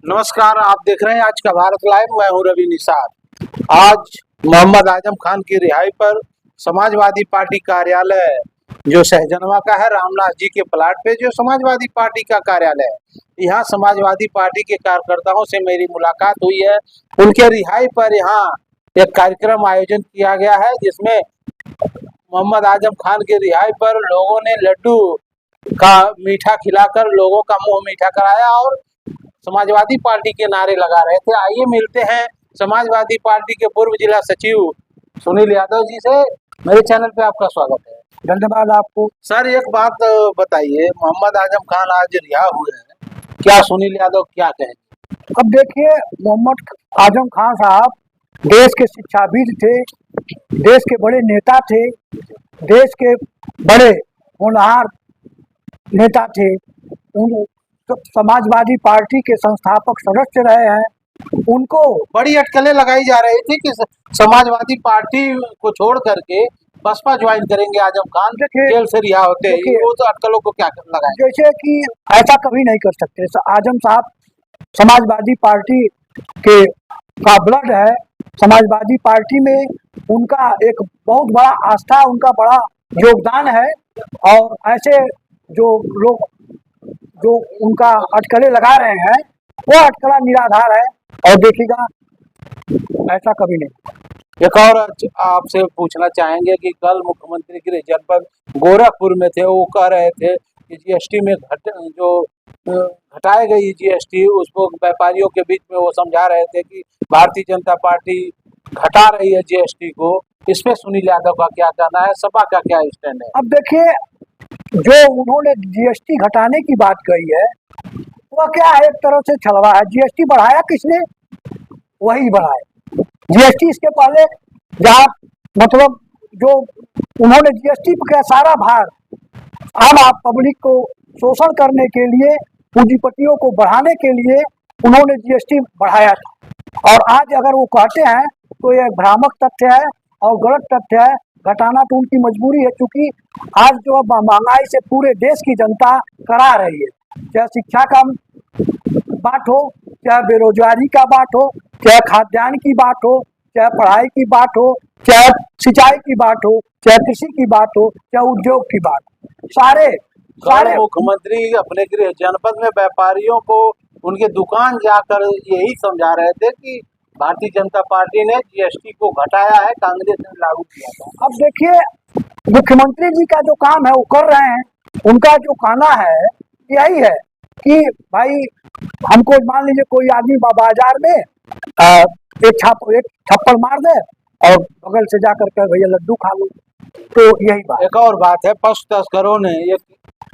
नमस्कार, आप देख रहे हैं आज का भारत लाइव। मैं हूं रवि निषाद। आज मोहम्मद आजम खान की रिहाई पर समाजवादी पार्टी कार्यालय जो सहजनवा का है, रामनाथ जी के प्लाट पे जो समाजवादी पार्टी का कार्यालय है, यहाँ समाजवादी पार्टी के कार्यकर्ताओं से मेरी मुलाकात हुई है। उनके रिहाई पर यहाँ एक कार्यक्रम आयोजन किया गया है, जिसमें मोहम्मद आजम खान की रिहाई पर लोगों ने लड्डू का मीठा खिलाकर लोगों का मुंह मीठा कराया और समाजवादी पार्टी के नारे लगा रहे थे। आइए मिलते हैं समाजवादी पार्टी के पूर्व जिला सचिव सुनील यादव जी से। मेरे चैनल पे आपका स्वागत है। धन्यवाद आपको। सर, एक बात बताइए, मोहम्मद आजम खान आज रिहा हुए हैं, क्या सुनील यादव क्या कहेंगे? अब देखिए, मोहम्मद आजम खान साहब देश के शिक्षाविद थे, देश के बड़े नेता थे, देश के बड़े होनहार नेता थे। उन समाजवादी पार्टी के संस्थापक सदस्य रहे हैं। उनको बड़ी अटकलें लगाई जा रही थी कि समाजवादी पार्टी को छोड़ करके बसपा ज्वाइन करेंगे आजम खान, जेल से रिहा होते हैं। वो तो अटकलों को क्या लगाए? जैसे कि ऐसा कभी नहीं कर सकते। आजम साहब समाजवादी पार्टी के का ब्लड है। समाजवादी पार्टी में उनका एक बहुत बड़ा आस्था, उनका बड़ा योगदान है। और ऐसे जो लोग जो उनका अटकलें लगा रहे हैं, वो अटकला निराधार है और देखिएगा ऐसा कभी नहीं। एक और आपसे पूछना चाहेंगे कि कल मुख्यमंत्री गृह जनपद गोरखपुर में थे, वो कह रहे थे कि जीएसटी में घटाई गई जीएसटी, उसको व्यापारियों के बीच में वो समझा रहे थे कि भारतीय जनता पार्टी घटा रही है जीएसटी को। इसमें सुनील यादव का क्या कहना है, सपा का क्या स्टैंड है? अब देखिए, जो उन्होंने जीएसटी घटाने की बात कही है, वह क्या है, एक तरह से छलवा है। जीएसटी बढ़ाया किसने? वही बढ़ाए। जीएसटी इसके पहले जहाँ मतलब जो उन्होंने जीएसटी का सारा भार आम पब्लिक को शोषण करने के लिए, पूंजीपतियों को बढ़ाने के लिए उन्होंने जीएसटी बढ़ाया था। और आज अगर वो कहते हैं तो यह भ्रामक तथ्य है और गलत तथ्य है। घटाना तो उनकी मजबूरी है, क्योंकि आज जो महंगाई से पूरे देश की जनता करा रही है, चाहे शिक्षा का बात हो, चाहे बेरोजगारी का बात हो, चाहे खाद्यान्न की बात हो, चाहे पढ़ाई की बात हो, चाहे सिंचाई की बात हो, चाहे कृषि की बात हो, चाहे उद्योग की बात हो, सारे मुख्यमंत्री अपने गृह जनपद में व्यापारियों को उनके दुकान जाकर यही समझा रहे थे कि भारतीय जनता पार्टी ने जीएसटी को घटाया है, कांग्रेस ने लागू किया था। अब देखिए, मुख्यमंत्री जी का जो काम है वो कर रहे हैं। उनका जो कहना है यही है कि भाई, हमको मान लीजिए कोई आदमी बाजार में एक थप्पड़ मार दे और बगल से जाकर के भैया लड्डू खा लो, तो यही बात। एक और बात है, पशु तस्करों ने एक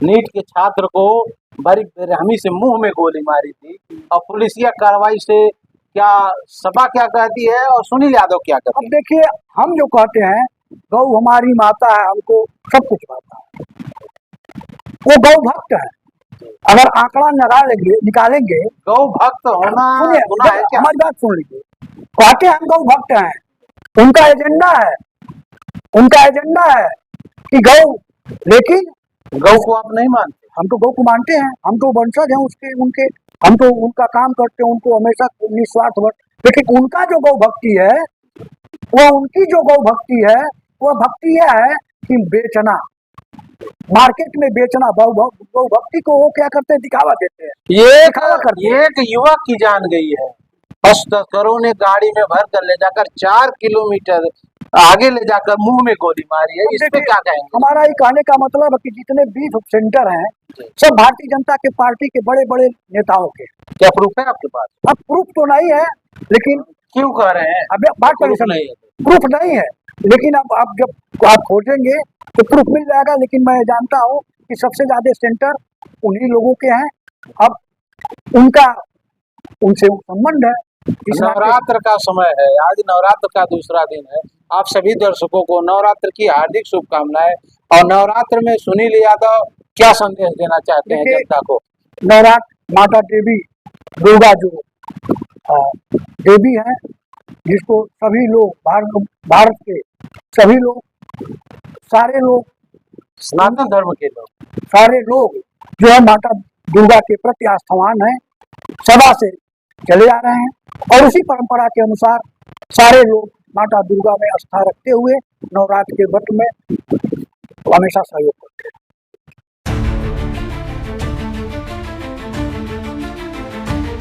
नीट के छात्र को बड़ी बेरहमी से मुंह में गोली मारी थी, और पुलिसिया कार्रवाई से क्या सपा क्या कहती है और सुनील यादव क्या कहते हैं? अब देखिए, हम जो कहते हैं गौ हमारी माता है, हमको सब कुछ माता है, वो गौ भक्त है। अगर आंकड़ा निकालेंगे गौ भक्त होना गुनाह है क्या? हमारी बात सुन लीजिए। कहते हैं हम गौ भक्त हैं, उनका एजेंडा है कि गौ, लेकिन गौ को आप नहीं मानते? हम तो गौ को मानते हैं, हम तो वंशज हैं उसके, उनके, हम तो उनका काम करते हैं, उनको हमेशा निस्वार्थ। लेकिन उनका जो गौ भक्ति है, वो उनकी जो गौ भक्ति है, वह भक्ति यह है कि बेचना, मार्केट में बेचना। गौ भक्ति को वो क्या करते हैं, दिखावा देते हैं। ये एक युवक की जान गई है। पशु तस्करों ने गाड़ी में भर कर ले जाकर 4 किलोमीटर आगे ले जाकर मुंह में गोली मारी है। इस पे क्या कहेंगे? हमारा ये कहने का मतलब है कि जितने बीफ सेंटर हैं, सब भारतीय जनता के पार्टी के बड़े बड़े नेताओं के। क्या प्रूफ है आपके पास? अब प्रूफ तो नहीं है, लेकिन क्यों कह रहे हैं? अब बात प्रूफ नहीं है? प्रूफ नहीं है, लेकिन अब आप जब आप खोजेंगे तो प्रूफ मिल जाएगा। लेकिन मैं जानता हूँ कि सबसे ज्यादा सेंटर उन्हीं लोगों के हैं। अब उनका उनसे संबंध है। नवरात्र का समय है, आज नवरात्र का दूसरा दिन है। आप सभी दर्शकों को नवरात्र की हार्दिक शुभकामनाएं। और नवरात्र में सुनील यादव क्या संदेश देना चाहते हैं जनता को? नवरात्र माता देवी दुर्गा जो देवी है, जिसको सभी लोग भारत के सभी लोग, सारे लोग, सनातन धर्म के लोग, सारे लोग जो है माता दुर्गा के प्रति आस्थावान है। सदा से चले आ रहे हैं। और उसी परंपरा के अनुसार सारे लोग माता दुर्गा में आस्था रखते हुए नवरात्र के व्रत में हमेशा सहयोग करते हैं।